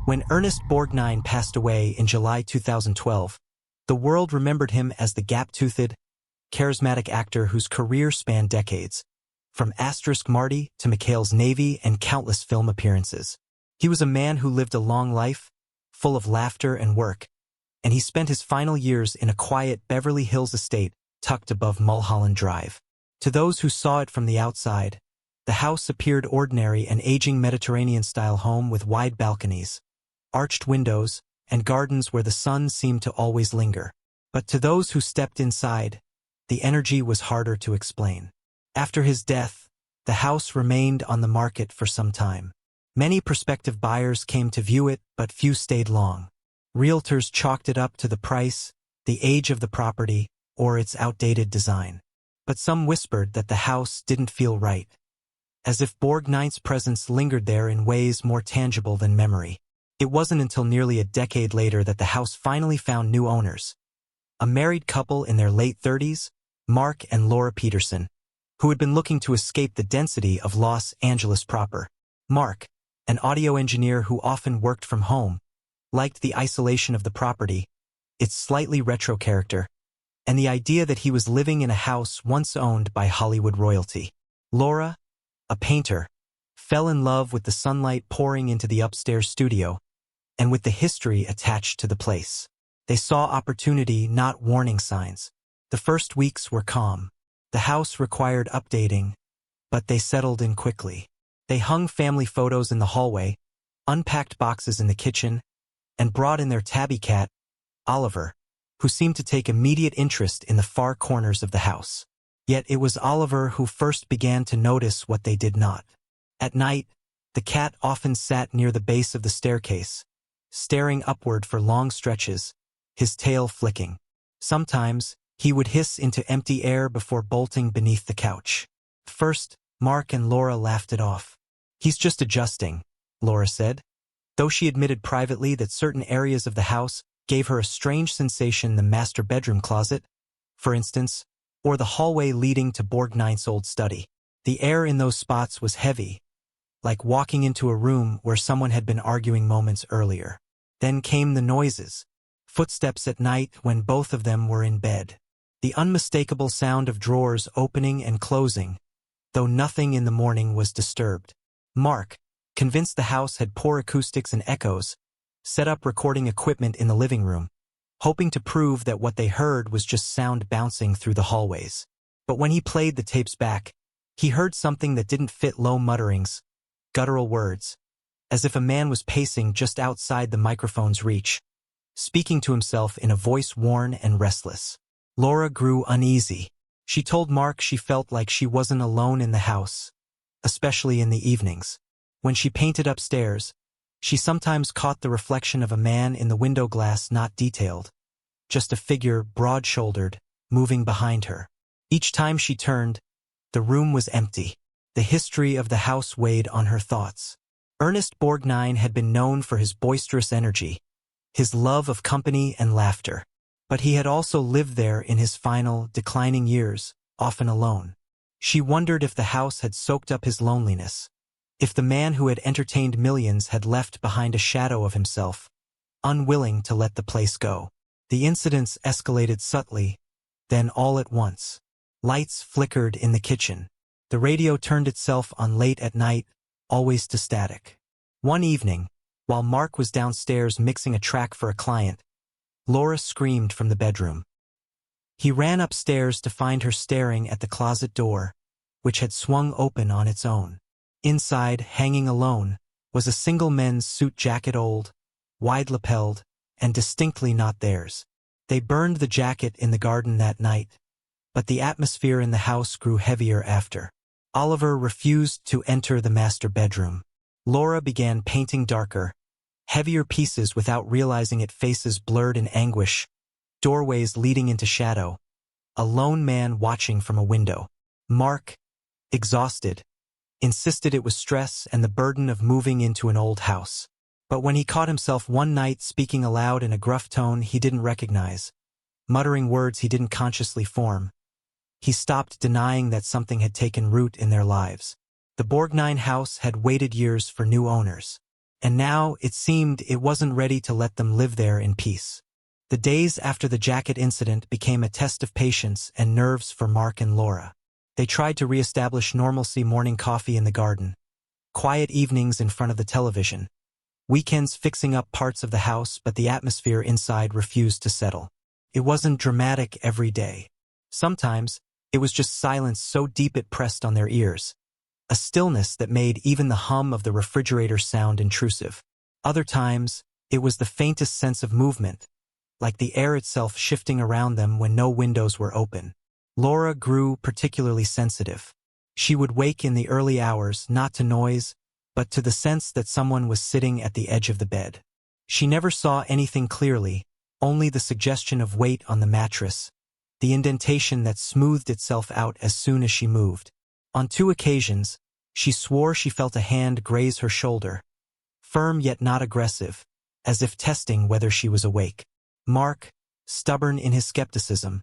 When Ernest Borgnine passed away in July 2012, the world remembered him as the gap-toothed, charismatic actor whose career spanned decades, from Marty to McHale's Navy and countless film appearances. He was a man who lived a long life, full of laughter and work, and he spent his final years in a quiet Beverly Hills estate tucked above Mulholland Drive. To those who saw it from the outside, the house appeared ordinary, an aging Mediterranean-style home with wide balconies, arched windows, and gardens where the sun seemed to always linger. But to those who stepped inside, the energy was harder to explain. After his death, the house remained on the market for some time. Many prospective buyers came to view it, but few stayed long. Realtors chalked it up to the price, the age of the property, or its outdated design. But some whispered that the house didn't feel right, as if Borgnine's presence lingered there in ways more tangible than memory. It wasn't until nearly a decade later that the house finally found new owners. A married couple in their late 30s, Mark and Laura Peterson, who had been looking to escape the density of Los Angeles proper. Mark, an audio engineer who often worked from home, liked the isolation of the property, its slightly retro character, and the idea that he was living in a house once owned by Hollywood royalty. Laura, a painter, fell in love with the sunlight pouring into the upstairs studio, and with the history attached to the place. They saw opportunity, not warning signs. The first weeks were calm. The house required updating, but they settled in quickly. They hung family photos in the hallway, unpacked boxes in the kitchen, and brought in their tabby cat, Oliver, who seemed to take immediate interest in the far corners of the house. Yet it was Oliver who first began to notice what they did not. At night, the cat often sat near the base of the staircase, staring upward for long stretches, his tail flicking. Sometimes, he would hiss into empty air before bolting beneath the couch. First, Mark and Laura laughed it off. "He's just adjusting," Laura said, though she admitted privately that certain areas of the house gave her a strange sensation, the master bedroom closet, for instance, or the hallway leading to Borgnine's old study. The air in those spots was heavy, like walking into a room where someone had been arguing moments earlier. Then came the noises, footsteps at night when both of them were in bed. The unmistakable sound of drawers opening and closing, though nothing in the morning was disturbed. Mark, convinced the house had poor acoustics and echoes, set up recording equipment in the living room, hoping to prove that what they heard was just sound bouncing through the hallways. But when he played the tapes back, he heard something that didn't fit: low mutterings, guttural words, as if a man was pacing just outside the microphone's reach, speaking to himself in a voice worn and restless. Laura grew uneasy. She told Mark she felt like she wasn't alone in the house, especially in the evenings. When she painted upstairs, she sometimes caught the reflection of a man in the window glass, not detailed, just a figure, broad-shouldered, moving behind her. Each time she turned, the room was empty. The history of the house weighed on her thoughts. Ernest Borgnine had been known for his boisterous energy, his love of company and laughter. But he had also lived there in his final, declining years, often alone. She wondered if the house had soaked up his loneliness, if the man who had entertained millions had left behind a shadow of himself, unwilling to let the place go. The incidents escalated subtly, then all at once. Lights flickered in the kitchen. The radio turned itself on late at night, always to static. One evening, while Mark was downstairs mixing a track for a client, Laura screamed from the bedroom. He ran upstairs to find her staring at the closet door, which had swung open on its own. Inside, hanging alone, was a single men's suit jacket, old, wide-lapelled, and distinctly not theirs. They burned the jacket in the garden that night, but the atmosphere in the house grew heavier after. Oliver refused to enter the master bedroom. Laura began painting darker, heavier pieces without realizing it, faces blurred in anguish, doorways leading into shadow, a lone man watching from a window. Mark, exhausted, insisted it was stress and the burden of moving into an old house. But when he caught himself one night speaking aloud in a gruff tone he didn't recognize, muttering words he didn't consciously form, he stopped denying that something had taken root in their lives. The Borgnine house had waited years for new owners, And now, it seemed, it wasn't ready to let them live there in peace. The days after the jacket incident became a test of patience and nerves for Mark and Laura. They tried to reestablish normalcy: morning coffee in the garden, quiet evenings in front of the television, weekends fixing up parts of the house, but the atmosphere inside refused to settle. It wasn't dramatic every day. Sometimes, it was just silence so deep it pressed on their ears. A stillness that made even the hum of the refrigerator sound intrusive. Other times, it was the faintest sense of movement, like the air itself shifting around them when no windows were open. Laura grew particularly sensitive. She would wake in the early hours, not to noise, but to the sense that someone was sitting at the edge of the bed. She never saw anything clearly, only the suggestion of weight on the mattress, the indentation that smoothed itself out as soon as she moved. On 2 occasions, she swore she felt a hand graze her shoulder, firm yet not aggressive, as if testing whether she was awake. Mark, stubborn in his skepticism,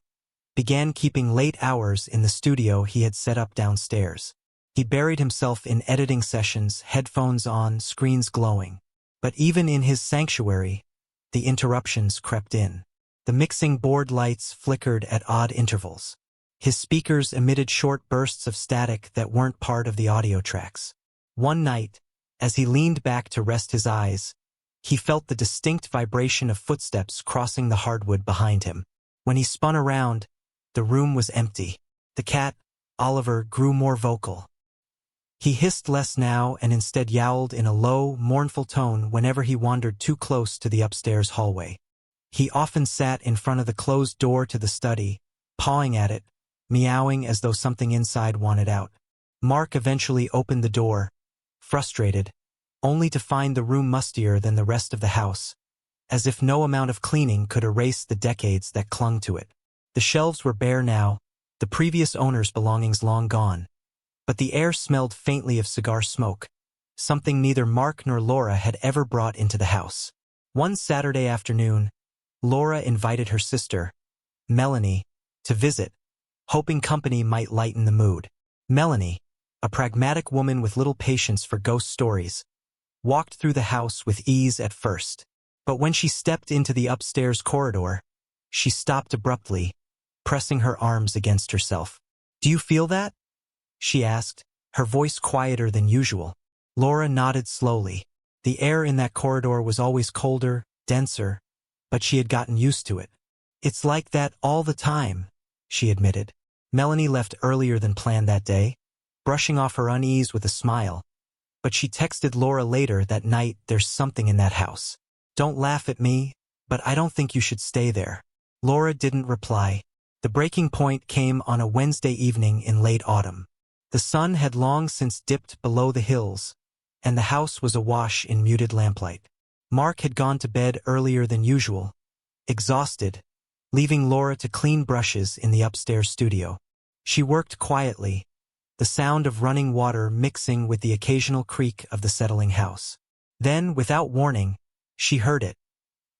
began keeping late hours in the studio he had set up downstairs. He buried himself in editing sessions, headphones on, screens glowing. But even in his sanctuary, the interruptions crept in. The mixing board lights flickered at odd intervals. His speakers emitted short bursts of static that weren't part of the audio tracks. One night, as he leaned back to rest his eyes, he felt the distinct vibration of footsteps crossing the hardwood behind him. When he spun around, the room was empty. The cat, Oliver, grew more vocal. He hissed less now and instead yowled in a low, mournful tone whenever he wandered too close to the upstairs hallway. He often sat in front of the closed door to the study, pawing at it, meowing as though something inside wanted out. Mark eventually opened the door, frustrated, only to find the room mustier than the rest of the house, as if no amount of cleaning could erase the decades that clung to it. The shelves were bare now, the previous owner's belongings long gone, but the air smelled faintly of cigar smoke, something neither Mark nor Laura had ever brought into the house. One Saturday afternoon, Laura invited her sister, Melanie, to visit, hoping company might lighten the mood. Melanie, a pragmatic woman with little patience for ghost stories, walked through the house with ease at first. But when she stepped into the upstairs corridor, she stopped abruptly, pressing her arms against herself. "Do you feel that?" she asked, her voice quieter than usual. Laura nodded slowly. The air in that corridor was always colder, denser, but she had gotten used to it. "It's like that all the time," she admitted. Melanie left earlier than planned that day, brushing off her unease with a smile. But she texted Laura later that night, "There's something in that house. Don't laugh at me, but I don't think you should stay there." Laura didn't reply. The breaking point came on a Wednesday evening in late autumn. The sun had long since dipped below the hills, and the house was awash in muted lamplight. Mark had gone to bed earlier than usual, exhausted, leaving Laura to clean brushes in the upstairs studio. She worked quietly, the sound of running water mixing with the occasional creak of the settling house. Then, without warning, she heard it.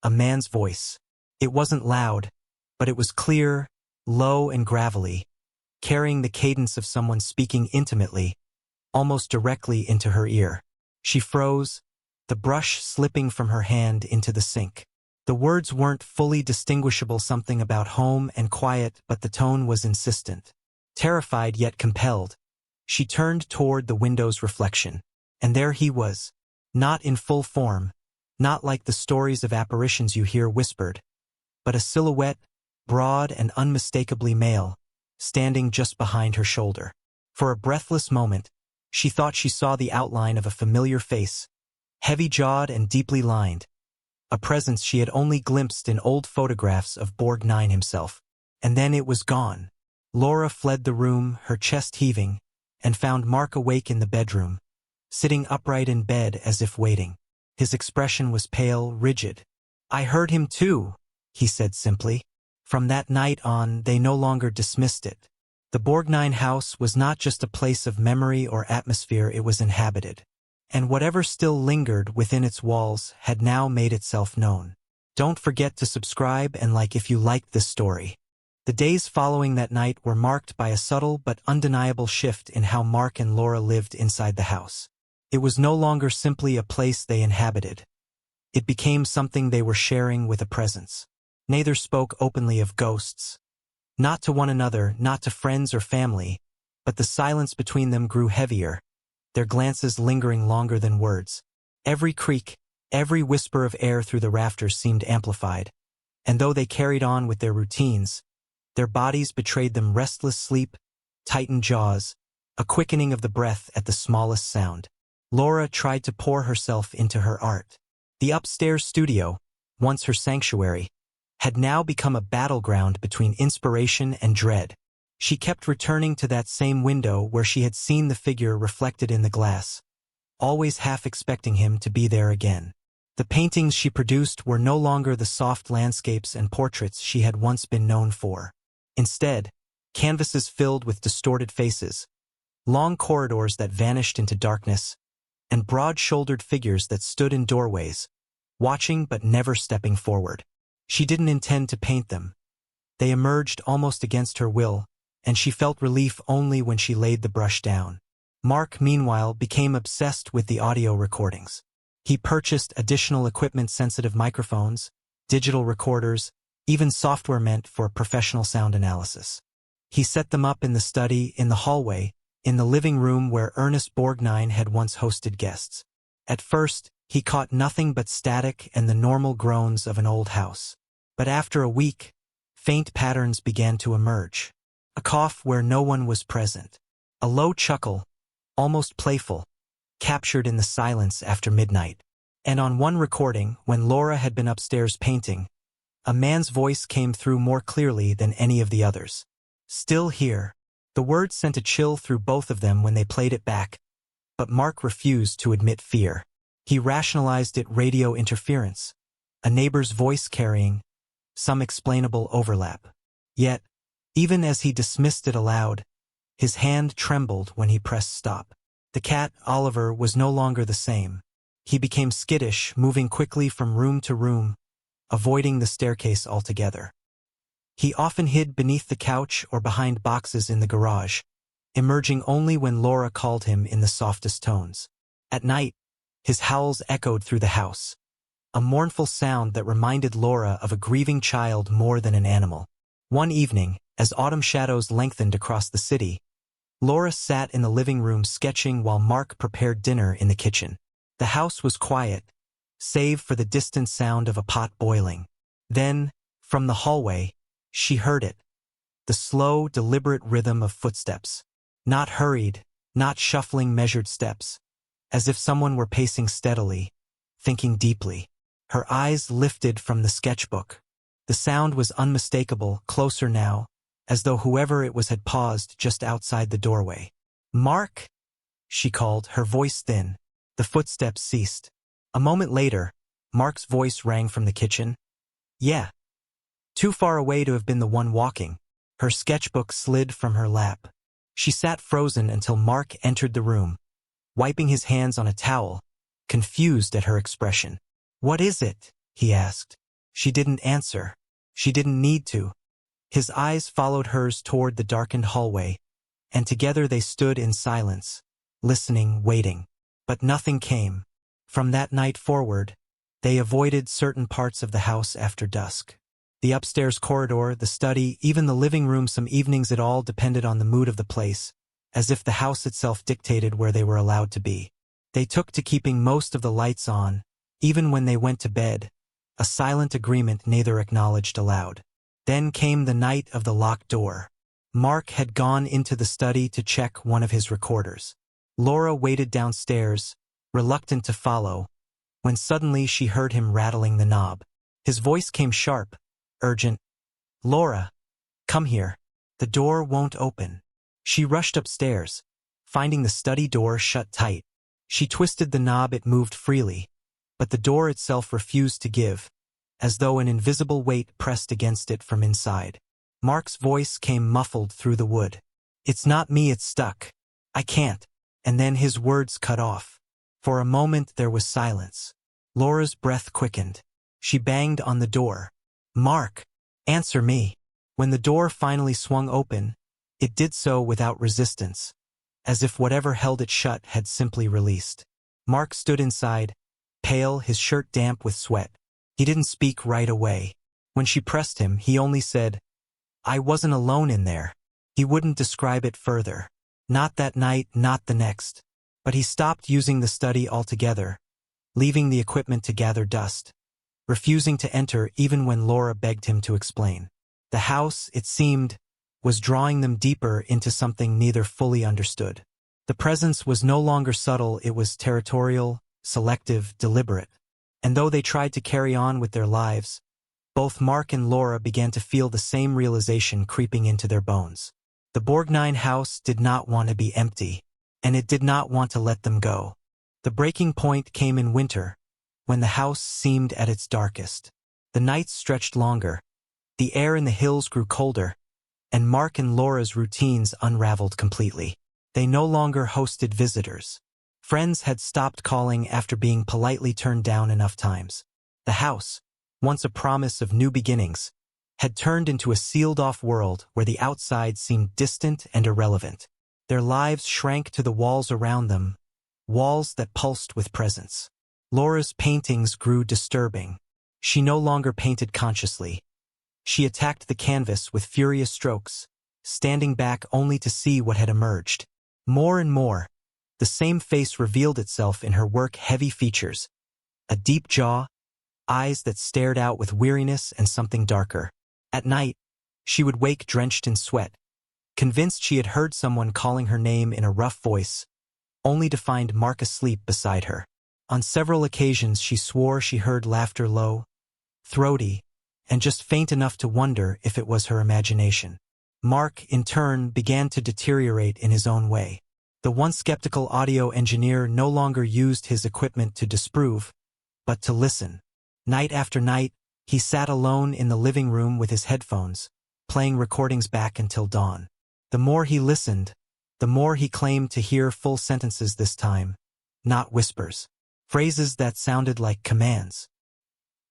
A man's voice. It wasn't loud, but it was clear, low and gravelly, carrying the cadence of someone speaking intimately, almost directly into her ear. She froze, the brush slipping from her hand into the sink. The words weren't fully distinguishable, something about home and quiet, but the tone was insistent. Terrified yet compelled, she turned toward the window's reflection. And there he was, not in full form, not like the stories of apparitions you hear whispered, but a silhouette, broad and unmistakably male, standing just behind her shoulder. For a breathless moment, she thought she saw the outline of a familiar face, heavy-jawed and deeply lined, a presence she had only glimpsed in old photographs of Borgnine himself. And then it was gone. Laura fled the room, her chest heaving, and found Mark awake in the bedroom, sitting upright in bed as if waiting. His expression was pale, rigid. "I heard him too," he said simply. From that night on, they no longer dismissed it. The Borgnine house was not just a place of memory or atmosphere, it was inhabited. And whatever still lingered within its walls had now made itself known. Don't forget to subscribe and like if you liked this story. The days following that night were marked by a subtle but undeniable shift in how Mark and Laura lived inside the house. It was no longer simply a place they inhabited. It became something they were sharing with a presence. Neither spoke openly of ghosts. Not to one another, not to friends or family, but the silence between them grew heavier, their glances lingering longer than words. Every creak, every whisper of air through the rafters seemed amplified, and though they carried on with their routines, their bodies betrayed them restless sleep, tightened jaws, a quickening of the breath at the smallest sound. Laura tried to pour herself into her art. The upstairs studio, once her sanctuary, had now become a battleground between inspiration and dread. She kept returning to that same window where she had seen the figure reflected in the glass, always half expecting him to be there again. The paintings she produced were no longer the soft landscapes and portraits she had once been known for. Instead, canvases filled with distorted faces, long corridors that vanished into darkness, and broad-shouldered figures that stood in doorways, watching but never stepping forward. She didn't intend to paint them. They emerged almost against her will, and she felt relief only when she laid the brush down. Mark, meanwhile, became obsessed with the audio recordings. He purchased additional equipment-sensitive microphones, digital recorders, even software meant for professional sound analysis. He set them up in the study, in the hallway, in the living room where Ernest Borgnine had once hosted guests. At first, he caught nothing but static and the normal groans of an old house. But after a week, faint patterns began to emerge. A cough where no one was present. A low chuckle, almost playful, captured in the silence after midnight. And on one recording, when Laura had been upstairs painting, a man's voice came through more clearly than any of the others. "Still here." The words sent a chill through both of them when they played it back, but Mark refused to admit fear. He rationalized it radio interference, a neighbor's voice carrying some explainable overlap. Yet, even as he dismissed it aloud, his hand trembled when he pressed stop. The cat, Oliver, was no longer the same. He became skittish, moving quickly from room to room, avoiding the staircase altogether. He often hid beneath the couch or behind boxes in the garage, emerging only when Laura called him in the softest tones. At night, his howls echoed through the house, a mournful sound that reminded Laura of a grieving child more than an animal. One evening, as autumn shadows lengthened across the city, Laura sat in the living room sketching while Mark prepared dinner in the kitchen. The house was quiet, save for the distant sound of a pot boiling. Then, from the hallway, she heard it, the slow, deliberate rhythm of footsteps. Not hurried, not shuffling measured steps, as if someone were pacing steadily, thinking deeply. Her eyes lifted from the sketchbook. The sound was unmistakable, closer now, as though whoever it was had paused just outside the doorway. "Mark?" she called, her voice thin. The footsteps ceased. A moment later, Mark's voice rang from the kitchen. "Yeah." Too far away to have been the one walking, her sketchbook slid from her lap. She sat frozen until Mark entered the room, wiping his hands on a towel, confused at her expression. "What is it?" he asked. She didn't answer. She didn't need to. His eyes followed hers toward the darkened hallway, and together they stood in silence, listening, waiting. But nothing came. From that night forward, they avoided certain parts of the house after dusk. The upstairs corridor, the study, even the living room, some evenings it all depended on the mood of the place, as if the house itself dictated where they were allowed to be. They took to keeping most of the lights on, even when they went to bed, a silent agreement neither acknowledged aloud. Then came the night of the locked door. Mark had gone into the study to check one of his recorders. Laura waited downstairs, reluctant to follow, when suddenly she heard him rattling the knob. His voice came sharp, urgent. "Laura, come here. The door won't open." She rushed upstairs, finding the study door shut tight. She twisted the knob, it moved freely, but the door itself refused to give, as though an invisible weight pressed against it from inside. Mark's voice came muffled through the wood. "It's not me, it's stuck. I can't." And then his words cut off. For a moment there was silence. Laura's breath quickened. She banged on the door. "Mark, answer me." When the door finally swung open, it did so without resistance, as if whatever held it shut had simply released. Mark stood inside, pale, his shirt damp with sweat. He didn't speak right away. When she pressed him, he only said, "I wasn't alone in there." He wouldn't describe it further. Not that night, not the next. But he stopped using the study altogether, leaving the equipment to gather dust, refusing to enter even when Laura begged him to explain. The house, it seemed, was drawing them deeper into something neither fully understood. The presence was no longer subtle, it was territorial, selective, deliberate. And though they tried to carry on with their lives, both Mark and Laura began to feel the same realization creeping into their bones. The Borgnine house did not want to be empty, and it did not want to let them go. The breaking point came in winter, when the house seemed at its darkest. The nights stretched longer, the air in the hills grew colder, and Mark and Laura's routines unraveled completely. They no longer hosted visitors. Friends had stopped calling after being politely turned down enough times. The house, once a promise of new beginnings, had turned into a sealed-off world where the outside seemed distant and irrelevant. Their lives shrank to the walls around them, walls that pulsed with presence. Laura's paintings grew disturbing. She no longer painted consciously. She attacked the canvas with furious strokes, standing back only to see what had emerged. More and more, the same face revealed itself in her work, heavy features, a deep jaw, eyes that stared out with weariness and something darker. At night, she would wake drenched in sweat, convinced she had heard someone calling her name in a rough voice, only to find Mark asleep beside her. On several occasions she swore she heard laughter low, throaty, and just faint enough to wonder if it was her imagination. Mark, in turn, began to deteriorate in his own way. The once skeptical audio engineer no longer used his equipment to disprove, but to listen. Night after night, he sat alone in the living room with his headphones, playing recordings back until dawn. The more he listened, the more he claimed to hear full sentences this time, not whispers. Phrases that sounded like commands.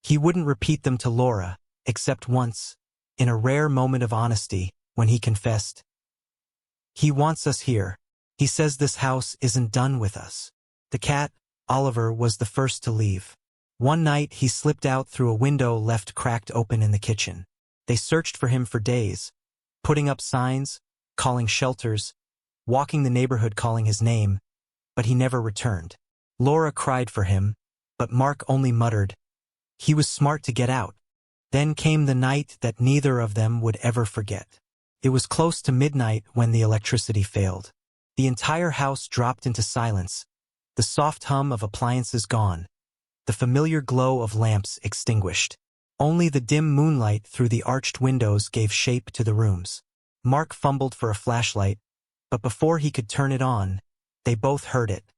He wouldn't repeat them to Laura, except once, in a rare moment of honesty, when he confessed, "He wants us here. He says this house isn't done with us." The cat, Oliver, was the first to leave. One night he slipped out through a window left cracked open in the kitchen. They searched for him for days, putting up signs, calling shelters, walking the neighborhood calling his name, but he never returned. Laura cried for him, but Mark only muttered, "He was smart to get out." Then came the night that neither of them would ever forget. It was close to midnight when the electricity failed. The entire house dropped into silence, the soft hum of appliances gone, the familiar glow of lamps extinguished. Only the dim moonlight through the arched windows gave shape to the rooms. Mark fumbled for a flashlight, but before he could turn it on, they both heard it.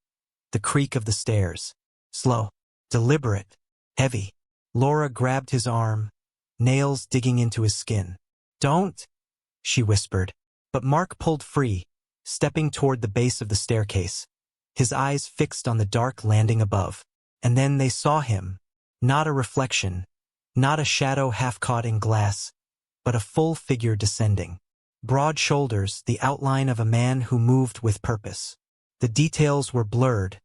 The creak of the stairs. Slow, deliberate, heavy. Laura grabbed his arm, nails digging into his skin. "Don't," she whispered. But Mark pulled free, stepping toward the base of the staircase, his eyes fixed on the dark landing above. And then they saw him, not a reflection, not a shadow half caught in glass, but a full figure descending. Broad shoulders, the outline of a man who moved with purpose. The details were blurred,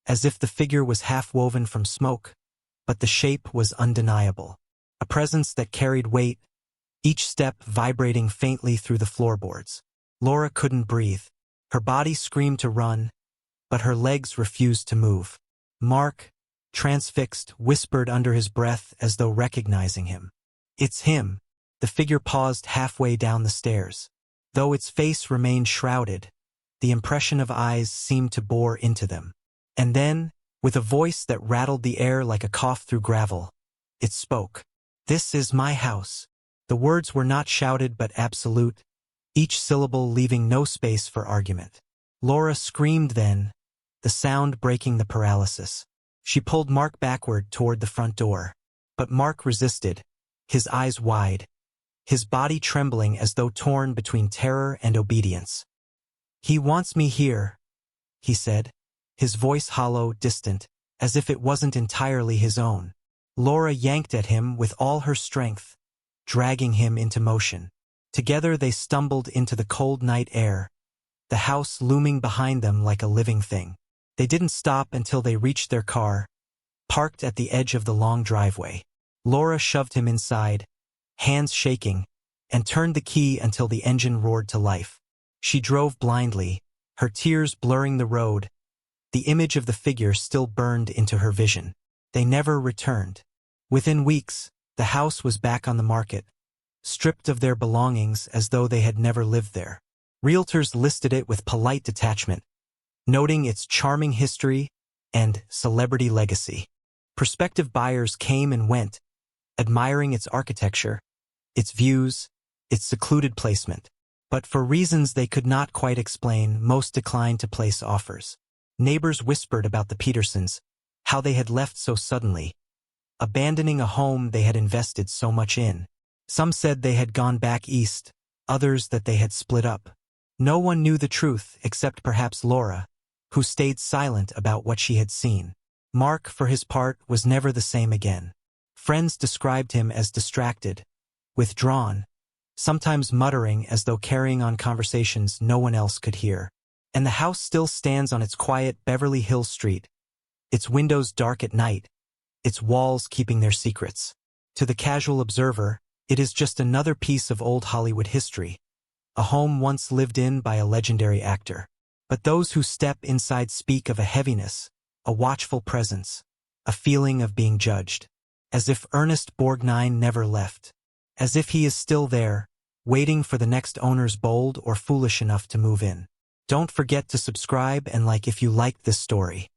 as if the figure was half-woven from smoke, but the shape was undeniable. A presence that carried weight, each step vibrating faintly through the floorboards. Laura couldn't breathe. Her body screamed to run, but her legs refused to move. Mark, transfixed, whispered under his breath as though recognizing him. "It's him." The figure paused halfway down the stairs. Though its face remained shrouded, the impression of eyes seemed to bore into them. And then, with a voice that rattled the air like a cough through gravel, it spoke. "This is my house." The words were not shouted but absolute, each syllable leaving no space for argument. Laura screamed then, the sound breaking the paralysis. She pulled Mark backward toward the front door. But Mark resisted, his eyes wide, his body trembling as though torn between terror and obedience. "He wants me here," he said, his voice hollow, distant, as if it wasn't entirely his own. Laura yanked at him with all her strength, dragging him into motion. Together they stumbled into the cold night air, the house looming behind them like a living thing. They didn't stop until they reached their car, parked at the edge of the long driveway. Laura shoved him inside, hands shaking, and turned the key until the engine roared to life. She drove blindly, her tears blurring the road. The image of the figure still burned into her vision. They never returned. Within weeks, the house was back on the market, stripped of their belongings as though they had never lived there. Realtors listed it with polite detachment, noting its charming history and celebrity legacy. Prospective buyers came and went, admiring its architecture, its views, its secluded placement. But for reasons they could not quite explain, most declined to place offers. Neighbors whispered about the Petersons, how they had left so suddenly, abandoning a home they had invested so much in. Some said they had gone back east, others that they had split up. No one knew the truth except perhaps Laura, who stayed silent about what she had seen. Mark, for his part, was never the same again. Friends described him as distracted, withdrawn, sometimes muttering as though carrying on conversations no one else could hear. And the house still stands on its quiet Beverly Hills street, its windows dark at night, its walls keeping their secrets. To the casual observer, it is just another piece of old Hollywood history, a home once lived in by a legendary actor. But those who step inside speak of a heaviness, a watchful presence, a feeling of being judged, as if Ernest Borgnine never left, as if he is still there, waiting for the next owners bold or foolish enough to move in. Don't forget to subscribe and like if you liked this story.